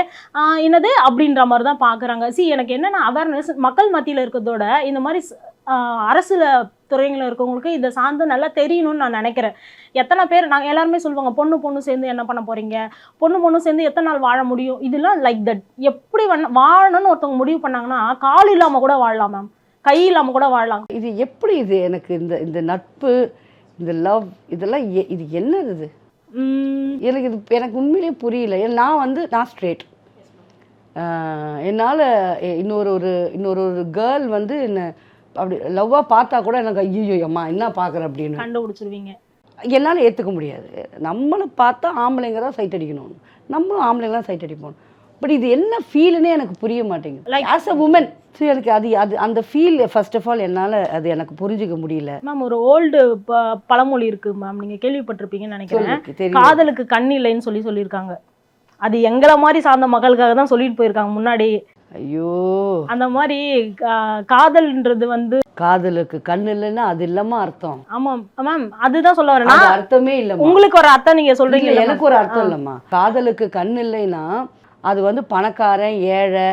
என்னது அப்படின்ற மாதிரி தான் பார்க்குறாங்க. எனக்கு என்னென்ன அவேர்னஸ் மக்கள் மத்தியில் இருக்கிறதோட இந்த மாதிரி அரசியல் துறைகளில் இருக்கவங்களுக்கு இதை சார்ந்து நல்லா தெரியணும்னு நான் நினைக்கிறேன். எத்தனை பேர் நாங்கள் எல்லாருமே சொல்லுவாங்க பொண்ணு சேர்ந்து என்ன பண்ண போகிறீங்க, பொண்ணு சேர்ந்து எத்தனை நாள் வாழ முடியும், இதெல்லாம் லைக் தட். எப்படி வாழணும்னு ஒருத்தவங்க முடிவு பண்ணாங்கன்னா கால் இல்லாமல் கூட வாழலாம் மேம், கை இல்லாமல் கூட வாழலாம்.
இது எப்படி இது எனக்கு இந்த நட்பு, இந்த லவ், இதெல்லாம் இது என்னது இது? எனக்கு உண்மையிலேயே புரியல. நான் ஸ்ட்ரெயிட். என்னால் இன்னொரு கேர்ள் வந்து என்ன அப்படி லவ்வாக பார்த்தா கூட எனக்கு ஐயோ அம்மா என்ன பார்க்குறேன் அப்படின்னு
கண்டுபிடிச்சிருவீங்க.
என்னால் ஏற்றுக்க முடியாது. நம்மளை பார்த்தா ஆம்பளைங்க தான் சைட் அடிக்கணும், நம்மளும் ஆம்பளைங்க தான் சைட் அடிப்போம். பட் இது என்ன ஃபீல்னே எனக்கு புரிய மாட்டேங்குது. லைக் ஆஸ் அ உமன் எனக்கு அது அந்த ஃபீல் ஃபர்ஸ்ட் ஆஃப் ஆல் என்னால் அது எனக்கு புரிஞ்சுக்க முடியல.
மேம் ஒரு ஓல்டு பழமொழி இருக்கு மேம், நீங்கள் கேள்விப்பட்டிருப்பீங்கன்னு நினைக்கிறேன். காதலுக்கு கண் இல்லைன்னு சொல்லியிருக்காங்க. அது எங்களை மாதிரி சார்ந்த மக்களுக்காக தான் சொல்லிட்டு போயிருக்காங்க முன்னாடி.
ஐயோ,
அந்த மாதிரி காதல்ன்றது வந்து
காதலுக்கு கண் இல்லைன்னா அது இல்லாம அர்த்தம்.
ஆமா மேம், அதுதான் சொல்ல வரேன்.
அர்த்தமே இல்லை.
உங்களுக்கு ஒரு அர்த்தம் நீங்க சொல்றீங்க,
எனக்கு ஒரு அர்த்தம் இல்லைம்மா. காதலுக்கு கண் இல்லைன்னா அது வந்து பணக்காரன், ஏழை,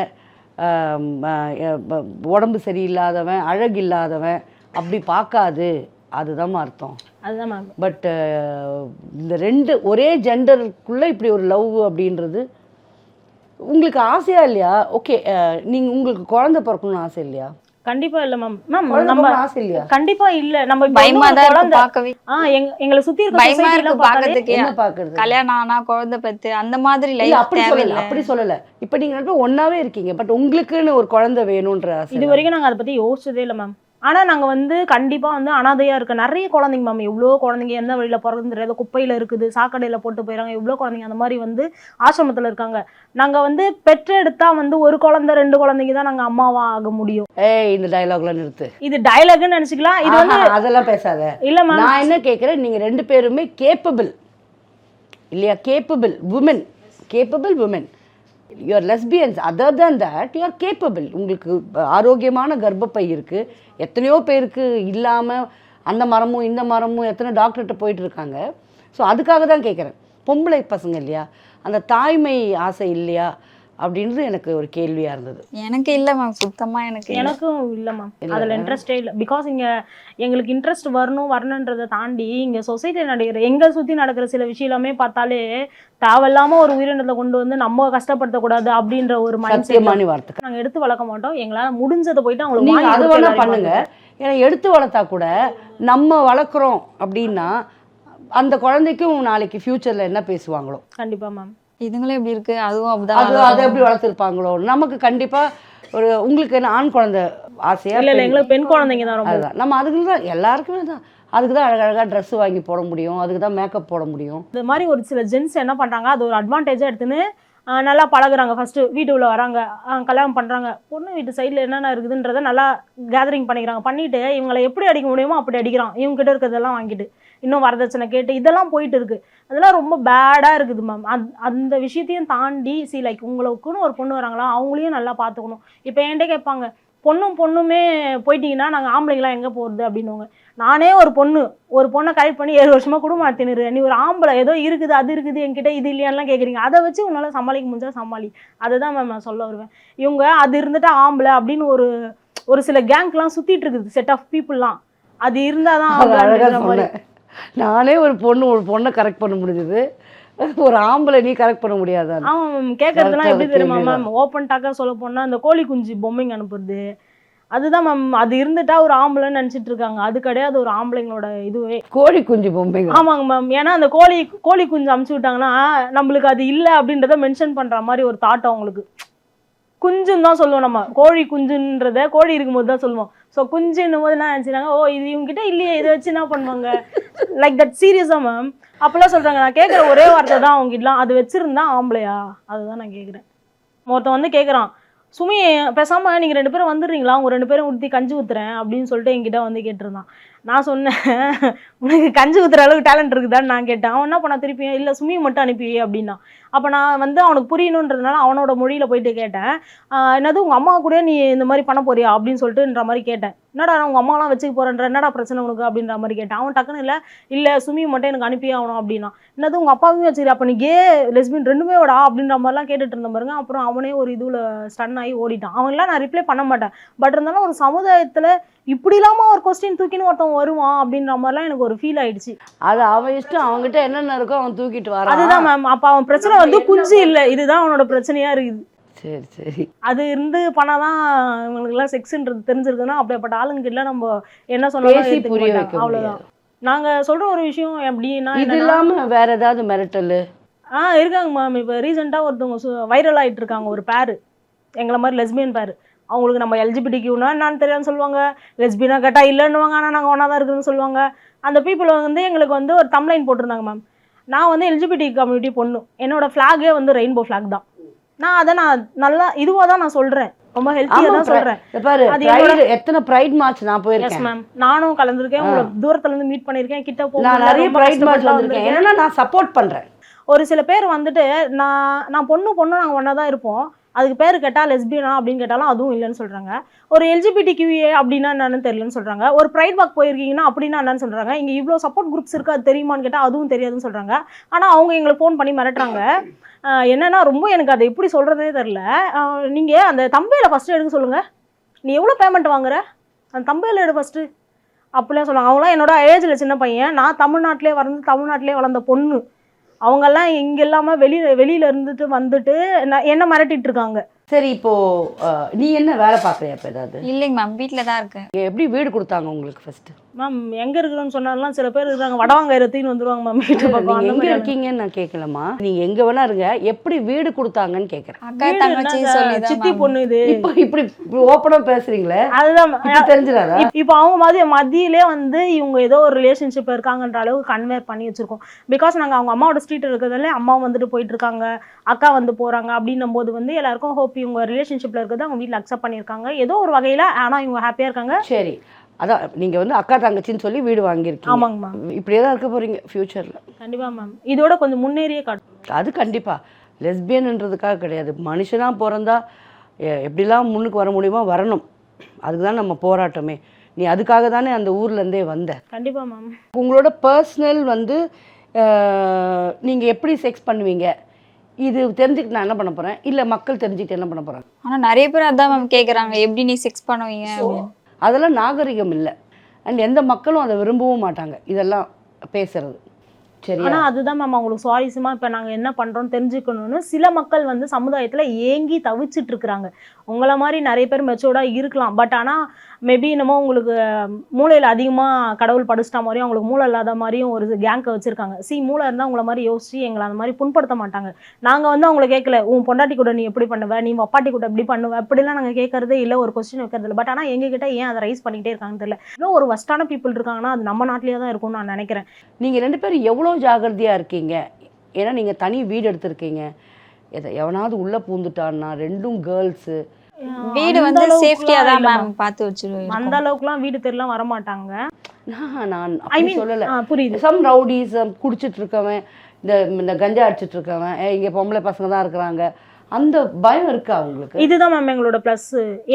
உடம்பு சரியில்லாதவன், அழகு இல்லாதவன் அப்படி பார்க்காது, அதுதான் அர்த்தம்.
அதுதான் மேம்.
பட் இந்த ஒரே ஜெண்டருக்குள்ள இப்படி ஒரு லவ் அப்படின்றது உங்களுக்கு ஆசையா இல்லையா? ஓகே, உங்களுக்கு குழந்தை பிறக்கணும்னு ஆசை இல்லையா?
கண்டிப்பா இல்ல மேம். நம்ம
ஆசை இல்லையா?
கண்டிப்பா இல்ல. நம்ம
பயமா தான் இருக்கு பார்க்கவே.
எங்களை சுத்தி இருக்க
பயமா இருக்கு பார்க்கிறதுக்கு.
என்ன பார்க்கிறது?
கல்யாணம் ஆனா குழந்தை பெத்து அந்த மாதிரி லைஃப்
அப்படி சொல்லல. இப்போ நீங்க ஒன்னாவே இருக்கீங்க, பட் உங்களுக்குன்னு ஒரு குழந்தை வேணும்ன்ற ஆசை.
இது வரைக்கும் நாங்க அதை பத்தி யோசிச்சதே இல்லை மேம். ஆனால் நாங்கள் வந்து கண்டிப்பாக வந்து அனாதையாக இருக்க நிறைய குழந்தைங்க மேம், எவ்வளோ குழந்தைங்க எந்த வழியில் பிறகுன்னு தெரியாது, குப்பையில் இருக்குது, சாக்கடையில் போட்டு போயிடறாங்க, எவ்வளோ குழந்தைங்க அந்த மாதிரி வந்து ஆசிரமத்தில் இருக்காங்க. நாங்கள் வந்து பெற்றெடுத்தா வந்து ஒரு குழந்தை 2 குழந்தைங்க தான் நாங்கள் அம்மாவா ஆக முடியும்.
இந்த டயலாக்லாம் நிறுத்து.
இது டயலாக்னு நினச்சிக்கலாம். இது வந்து
அதெல்லாம் பேசாத.
இல்லை மேம்,
நான் என்ன கேட்குறேன், நீங்கள் 2 பேருமே கேப்பபிள் இல்லையா? Capable woman. You are lesbians. Other than that, you are capable. உங்களுக்கு ஆரோக்கியமான கர்ப்பப்பை இருக்குது. எத்தனையோ பேருக்கு இல்லாமல் அந்த மரமும் இந்த மரமும் எத்தனை டாக்டர்கிட்ட போயிட்டு இருக்காங்க. ஸோ அதுக்காக தான் கேட்குறேன். பொம்பளை பசங்க இல்லையா, அந்த தாய்மை ஆசை இல்லையா அப்படின்றது எனக்கு ஒரு கேள்வியாக இருந்தது.
எனக்கு இல்லை மேம், சுத்தமாக
எனக்கும் இல்லை மேம். அதில் இன்ட்ரெஸ்டே இல்லை. பிகாஸ் இங்கே எங்களுக்கு இன்ட்ரெஸ்ட் வரணுன்றதை தாண்டி இங்கே சொசைட்டி நடக்கிற எங்களை சுற்றி நடக்கிற சில விஷயம் எல்லாமே பார்த்தாலே தேவையில்லாமல் ஒரு உயிரினத்தை கொண்டு வந்து நம்ம கஷ்டப்படுத்தக்கூடாது அப்படின்ற ஒரு
சத்தியமான வார்த்தை
நாங்கள் எடுத்து வளர்க்க மாட்டோம். எங்களால் முடிஞ்சதை போயிட்டு அவங்களுக்கு
நீங்கள் அது வேணா பண்ணுங்க. ஏன்னா எடுத்து வளர்த்தா கூட நம்ம வளர்க்குறோம் அப்படின்னா அந்த குழந்தைக்கும் நாளைக்கு ஃபியூச்சரில் என்ன பேசுவாங்களோ.
கண்டிப்பாக மேம்.
இதுங்களும் எப்படி இருக்கு, அதுவும் அப்படிதான்.
அதை எப்படி வளர்த்துருப்பாங்களோ. நமக்கு கண்டிப்பா உங்களுக்கு என்ன ஆண் குழந்தை ஆசையா?
இல்லை எங்களுக்கு பெண் குழந்தைங்க தான்.
அதுதான் நம்ம அதுக்கு தான் எல்லாருக்குமே தான். அதுக்கு தான் அழகழகாக ட்ரெஸ் வாங்கி போட முடியும், அதுக்கு தான் மேக்கப் போட முடியும்.
இந்த மாதிரி ஒரு சில ஜென்ஸ் என்ன பண்ணுறாங்க, அது ஒரு அட்வான்டேஜாக எடுத்துன்னு நல்லா பழகுறாங்க. ஃபஸ்ட்டு வீட்டுக்குள்ளே வராங்க, கல்யாணம் பண்ணுறாங்க, பொண்ணு வீட்டு சைடில் என்னென்ன இருக்குதுன்றதை நல்லா கேதரிங் பண்ணிக்கிறாங்க. பண்ணிவிட்டு இவங்களை எப்படி அடிக்க முடியுமோ அப்படி அடிக்கிறான். இவங்ககிட்ட இருக்கிறதெல்லாம் வாங்கிட்டு இன்னும் வரதட்சணை கேட்டு இதெல்லாம் போயிட்டு இருக்குது. அதெல்லாம் ரொம்ப பேடாக இருக்குது மேம். அந்த விஷயத்தையும் தாண்டி லைக் உங்களுக்குன்னு ஒரு பொண்ணு வராங்களா, அவங்களையும் நல்லா பார்த்துக்கணும். இப்போ என்கிட்ட கேட்பாங்க, பொண்ணுமே போயிட்டீங்கன்னா நாங்கள் ஆம்பளைங்களாம் எங்கே போகிறது அப்படின்னுவாங்க. நானே ஒரு பொண்ணை கரெக்ட் பண்ணி 7 வருஷமாக குடும்பம் நடத்தினுரு, நீ ஒரு ஆம்பளை ஏதோ இருக்குது அது இருக்குது என்கிட்ட இது இல்லையான்லாம் கேட்குறீங்க. அதை வச்சு உன்னால் சமாளிக்க முடிஞ்சா சமாளி. அதை தான் மேம் நான் சொல்ல வருவேன். இவங்க அது இருந்துட்டா ஆம்பளை அப்படின்னு ஒரு சில கேங்க்லாம் சுற்றிட்டு இருக்குது, செட் ஆஃப் பீப்புளெலாம். அது இருந்தால் தான் ஆம்பளை.
நானே ஒரு பொண்ணை கரெக்ட் பண்ண முடிஞ்சது, ஒரு ஆம்பளை நீ கரெக்ட் பண்ண முடியாது.
அவன் கேட்கறதுலாம் எப்படி தெரியுமா மேம், ஓப்பன் டாக்காக சொல்ல போனால் அந்த கோழி குஞ்சு பொம்மைங்க அனுப்புறது, அதுதான் மேம். அது இருந்துட்டா ஒரு ஆம்பளைன்னு நினச்சிட்டு இருக்காங்க. அது கிடையாது ஒரு ஆம்பளைங்களோட இதுவே, கோழி குஞ்சு பொம்மைங்க. ஆமாங்க மேம். ஏன்னா அந்த கோழி குஞ்சு அமுச்சு விட்டாங்கன்னா நம்மளுக்கு அது இல்லை அப்படின்றத மென்ஷன் பண்ணுற மாதிரி ஒரு தாட் அவங்களுக்கு. குஞ்சுன்னு தான் சொல்லுவோம் நம்ம, கோழி குஞ்சுன்றத கோழி இருக்கும்போது தான் சொல்லுவோம். ஸோ குஞ்சுன்னும் போது என்ன நினச்சினாங்க, ஓ இது இவங்ககிட்ட இல்லையே, இதை வச்சு என்ன பண்ணுவாங்க, லைக் தட் சீரியஸா மேம் அப்போல்லாம் சொல்கிறாங்க. நான் கேட்குற ஒரே வார்த்தை தான் அவங்ககிட்டலாம், அது வச்சுருந்தா ஆம்பளையா, அதுதான் நான் கேட்குறேன். ஒருத்தன் வந்து கேட்குறான், சுமி பேசாமல் நீங்கள் 2 பேரும் வந்துடுறீங்களா, அவங்க 2 பேரும் ஊற்றி கஞ்சி ஊற்றுறேன் அப்படின்னு சொல்லிட்டு என்கிட்ட வந்து கேட்டிருந்தான். நான் சொன்னேன், உனக்கு கஞ்சி ஊற்றுற அளவுக்கு டேலண்ட் இருக்குதான்னு நான் கேட்டேன். அவன் என்ன பண்ணா திருப்பி, இல்லை சுமி மட்டும் அனுப்பி அப்படின்னா. அப்போ நான் வந்து அவனுக்கு புரியணுன்றதுனால அவனோட மொழியில் போயிட்டு கேட்டேன், என்னது உங்கள் அம்மா கூட நீ இந்த மாதிரி பண்ண போறியா அப்படின்னு சொல்லிட்டுன்ற மாதிரி கேட்டேன். என்னடா நான் உங்கள் அம்மாலாம் வச்சுக்க போகிறேன்ற, என்னடா பிரச்சனை உனக்கு அப்படின்ற மாதிரி கேட்டேன். அவன் டக்குன்னு இல்லை சுமி மட்டும் எனக்கு அனுப்பியே ஆகணும் அப்படின்னா. என்னது உங்கள் அப்பாவையும் வச்சுக்கிறேன், அப்போ நீ கே லெஸ்பியன் ரெண்டுமே விடா அப்படின்ற மாதிரிலாம் கேட்டுட்டு இருந்த பாருங்க. அப்புறம் அவனே ஒரு இதுவில் ஸ்டன் ஆகி ஓடிட்டான். அவங்களாம் நான் ரிப்ளை பண்ண மாட்டேன். பட் இருந்தாலும் ஒரு சமுதாயத்தில் இப்படி இல்லாமல் ஒரு கொஸ்டின் தூக்கின்னு ஒருத்தன் வருவான் அப்படின்ற மாதிரிலாம் எனக்கு ஒரு ஃபீல் ஆயிடுச்சு.
அது அவன் இஷ்டம், அவங்ககிட்ட என்னென்ன இருக்கோ அவன் தூக்கிட்டு வரான்.
அதுதான் மேம். அப்போ அவன் பிரச்சனை வந்து குஞ்சு இல்லை, இதுதான் அவனோட பிரச்சனையா இருக்குது.
சரி சரி,
அது இருந்து பண்ணாதான் இவங்களுக்குலாம் செக்ஸ்ன்றது தெரிஞ்சிருக்குன்னா அப்படிப்பட்ட ஆளுங்கிட்ட நம்ம என்ன சொன்னாலும்
புரிய வைக்க
அவ்வளோதான். நாங்கள் சொல்கிற ஒரு விஷயம் எப்படின்னா,
இது இல்லாமல் வேற ஏதாவது மிரட்டல்
இருக்காங்க மேம். இப்போ ரீசெண்டாக ஒருத்தவங்க வைரல் ஆகிட்டு இருக்காங்க, ஒரு பேர் எங்களை மாதிரி லெஸ்பியன் பேர். அவங்களுக்கு நம்ம எல்ஜிபிடிக்யூனா என்னான்னு தெரியாதுன்னு சொல்லுவாங்க, லெஸ்பியனா கேட்டால் இல்லைன்னுவாங்க, ஆனால் நாங்கள் ஒன்றா தான் இருக்குதுன்னு சொல்லுவாங்க. அந்த பீப்புள் வந்து எங்களுக்கு வந்து ஒரு தம்ப்லைன் போட்டிருந்தாங்க மேம். நான் வந்து எல்ஜிபிடி கம்யூனிட்டி பொண்ணு, என்னோட ஃப்ளாகே வந்து ரெயின்போ ஃப்ளாக் தான். நான் நல்லா இதுவாக தான் நான் சொல்கிறேன், ரொம்ப ஹெல்த்தியாக தான் சொல்கிறேன்.
எத்தனை பிரைட் மார்ச் நான் போயிருக்கேன்.
எஸ் மேம், நானும் கலந்துருக்கேன், உங்களை தூரத்துலேருந்து மீட் பண்ணியிருக்கேன், கிட்ட போக
நான் நிறைய பிரைட் மார்ச் வந்திருக்கேன். ஏன்னா நான் சப்போர்ட் பண்ணுறேன்.
ஒரு சில பேர் வந்துட்டு நான் பொண்ணு நாங்கள் ஒன்றா தான் இருப்போம், அதுக்கு பேர் கேட்டால் லெஸ்பியனா அப்படின்னு கேட்டாலும் அதுவும் இல்லைன்னு சொல்கிறாங்க. ஒரு எல்ஜிபிடிக்யூஏ அப்படின்னா என்னன்னு தெரியலன்னு சொல்கிறாங்க. ஒரு ப்ரைட் வாக் போயிருக்கீங்கன்னா அப்படின்னா என்னன்னு சொல்கிறாங்க. இங்கே இவ்வளோ சப்போர்ட் குரூப்ஸ் இருக்குது, அது தெரியுமான்னு கேட்டால் அதுவும் தெரியாதுன்னு சொல்கிறாங்க. ஆனால் அவங்க எங்களை ஃபோன் பண்ணி மிரட்டுறாங்க. என்னன்னா ரொம்ப எனக்கு அதை எப்படி சொல்கிறதே தெரில. நீங்கள் அந்த தம்பையில் ஃபஸ்ட்டு எடுக்க சொல்லுங்கள், நீ எவ்வளோ பேமெண்ட் வாங்குற, அந்த தம்பையில் எடு ஃபஸ்ட்டு அப்படிலாம் சொல்லுவாங்க. அவங்களாம் என்னோட ஏஜில் சின்ன பையன், நான் தமிழ்நாட்டிலே வளர்ந்த பொண்ணு. அவங்கெல்லாம் இங்கே இல்லாமல் வெளியில இருந்துட்டு வந்துட்டு என்ன மிரட்டிட்டு இருக்காங்க.
சரி, இப்போ நீ என்ன வேலை பார்க்குறியா? இப்போ ஏதாவது
இல்லைங்க மேம், வீட்டில் தான் இருக்கேன்.
எப்படி வீடு கொடுத்தாங்க உங்களுக்கு ஃபர்ஸ்ட்?
மேம் எங்கே இருக்கிறோன்னு சொன்னாலாம் சில பேர் இருக்காங்க, வடவாங்காயிரத்தின்னு வந்துருவாங்க மேம் வீட்டு பக்கம்.
நீங்கள் எங்கே இருக்கீங்கன்னு நான் கேட்கலம்மா, நீங்கள் எங்கே வேணா இருங்க, எப்படி வீடு கொடுத்தாங்கன்னு கேட்குறேன்.
அக்கா தங்கச்சி சொல்லி
சித்தி பொண்ணு இது.
இப்போ இப்படி ஓப்பனாக பேசுறீங்களே,
அதுதான்
தெரிஞ்சிடாதா?
இப்போ அவங்க மத்தியிலே வந்து இவங்க ஏதோ ஒரு ரிலேஷன்ஷிப் இருக்காங்கன்ற அளவுக்கு கன்வேர் பண்ணி வச்சிருக்கோம். பிகாஸ் நாங்கள் அவங்க அம்மாவோட ஸ்ட்ரீட் இருக்கிறதுல அம்மா வந்துட்டு போயிட்டு இருக்காங்க, அக்கா வந்து போகிறாங்க அப்படின்னும் போது வந்து எல்லாருக்கும் ஹோப் இவங்க ரிலேஷன்ஷிப்பில் இருக்கிறது அவங்க வீட்டில் அக்செப்ட் பண்ணியிருக்காங்க ஏதோ ஒரு வகையில். ஆனால் இவங்க ஹாப்பியாக இருக்காங்க.
சரி, அதான் நீங்கள் வந்து அக்கா தங்கச்சின்னு சொல்லி வீடு வாங்கியிருக்கீங்க.
ஆமாங்க மேம்.
இப்படியே தான் இருக்க போகிறீங்க ஃப்யூச்சரில்.
கண்டிப்பாக மேம், இதோட கொஞ்சம் முன்னேறியே காட்டும்.
அது கண்டிப்பாக லெஸ்பியன்ன்றதுக்காக கிடையாது, மனுஷனாக பிறந்தா எப்படிலாம் முன்னுக்கு வர முடியுமோ வரணும். அதுக்கு தான் நம்ம போராட்டமே. நீ அதுக்காக தானே அந்த ஊர்லேருந்தே வந்த.
கண்டிப்பாக மேம்.
உங்களோட பர்சனல் வந்து நீங்கள் எப்படி செக்ஸ் பண்ணுவீங்க, இது தெரிஞ்சுக்கிட்டு நான் என்ன பண்ண போகிறேன், இல்லை மக்கள் தெரிஞ்சுக்கிட்டு என்ன பண்ண போகிறேன்?
ஆனால் நிறைய பேர் அதான் மேம் கேட்குறாங்க, எப்படி நீ செக்ஸ் பண்ணுவீங்க அப்படின்னு.
அதெல்லாம் நாகரிகம் இல்லை. அண்ட் எந்த மக்களும் அதை விரும்பவும் மாட்டாங்க இதெல்லாம் பேசுறது. சரி,
ஆனால் அதுதான் மேம் அவங்களுக்கு சுவாரஸ்யமாக இப்போ நாங்கள் என்ன பண்ணுறோம் தெரிஞ்சுக்கணும்னு சில மக்கள் வந்து சமுதாயத்தில் ஏங்கி தவிச்சிட்டு இருக்கிறாங்க. உங்களை மாதிரி நிறைய பேர் மெச்சூர்டாக இருக்கலாம், பட் ஆனால் மேபி என்னமோ உங்களுக்கு மூளையில் அதிகமாக கடவுள் படுச்சிட்டா மாதிரியும் அவங்களுக்கு மூளை இல்லாத மாதிரியும் ஒரு கேங்கை வச்சுருக்காங்க. மூளை இருந்தால் உங்களை மாதிரி யோசிச்சு எங்களை அந்த மாதிரி புண்படுத்த மாட்டாங்க. நாங்கள் வந்து அவங்களை கேட்கல, உன் பொண்டாட்டி கூட நீ எப்படி பண்ணுவ, நீ அப்பாட்டி கூட எப்படி பண்ணுவ, அப்படிலாம் நாங்கள் கேட்கறதே இல்லை, ஒரு கொஸ்டின் வைக்கிறது இல்லை. பட் ஆனால் எங்ககிட்ட ஏன் அதை ரைஸ் பண்ணிக்கிட்டே இருக்காங்கன்னு தெரியல. இன்னும் ஒரு வஸ்டான பீப்புள் இருக்காங்கன்னா அது நம்ம நாட்டிலேயே தான் இருக்கும்னு நான் நினைக்கிறேன்.
நீங்கள் 2 பேரும் எவ்வளோ ஜாகிரதையாக இருக்கீங்க? ஏன்னா நீங்கள் தனி வீடு எடுத்திருக்கீங்க, எவனாவது உள்ளே பூந்துட்டான்னா, 2 கேர்ள்ஸு,
வீடு வந்து சேஃப்டியா தான் மேம் பார்த்து வச்சிருவோம்.
அந்த அளவுக்குலாம் வீடு தெரியலாம் வர மாட்டாங்க.
நான் அப்படி சொல்லலை.
புரியுது.
சம் ரவுடிஸ் குடிச்சிட்டு இருக்கவன், இந்த கஞ்சா அடிச்சிட்டு இருக்கவன், இங்கே பொம்பளை பசங்க தான் இருக்கிறாங்க, அந்த பயம் இருக்கா உங்களுக்கு?
இதுதான் மேம் எங்களோட ப்ளஸ்.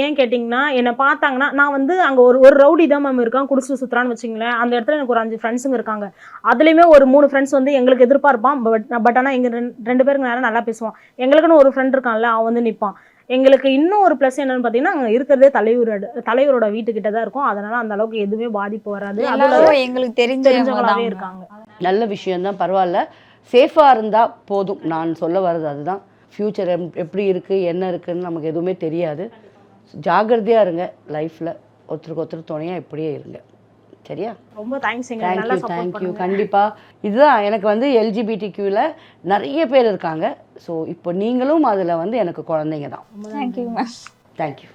ஏன் கேட்டிங்கன்னா, என்னை பார்த்தாங்கன்னா நான் வந்து அங்கே ஒரு ரவுடி தான் மேம் இருக்கான், குடிச்சிட்டு சுற்றுறான்னு வச்சுங்களேன். அந்த இடத்துல எனக்கு ஒரு 5 ஃப்ரெண்ட்ஸுங்க இருக்காங்க. அதுலேயுமே ஒரு 3 ஃப்ரெண்ட்ஸ் வந்து எங்களுக்கு எதிர்பார்ப்பான். பட் ஆனால் எங்கள் 2 பேருக்கு நேரம் நல்லா பேசுவான். எங்களுக்குன்னு ஒரு ஃப்ரெண்ட் இருக்கான்ல, அவன் வந்து நிற்பான். எங்களுக்கு இன்னும் ஒரு ப்ளஸ் என்னன்னு பார்த்தீங்கன்னா, அங்கே இருக்கிறதே தலைவரோட வீட்டுக்கிட்ட தான் இருக்கும். அதனால அந்த அளவுக்கு எதுவுமே பாதிப்பு வராது.
அதுவும் எங்களுக்கு தெரிஞ்சவங்களாவே
இருக்காங்க.
நல்ல விஷயம்தான், பரவாயில்ல. சேஃபாக இருந்தால் போதும். நான் சொல்ல வர்றது அதுதான். ஃப்யூச்சர் எப்படி இருக்குது என்ன இருக்குதுன்னு நமக்கு எதுவுமே தெரியாது. ஜாகிரதையாக இருங்க லைஃப்பில், ஒருத்தருக்கு ஒருத்தர் துணையாக இப்படியே இருங்க. சரியா?
ரொம்ப தேங்க்ஸ்.
தேங்க்யூ. கண்டிப்பாக இதுதான் எனக்கு வந்து எல்ஜிபிடிக்யூவில் நிறைய பேர் இருக்காங்க. ஸோ இப்போ நீங்களும் அதில் வந்து எனக்கு குழந்தைங்க தான்.
Thank you ma'am.
தேங்க்யூ.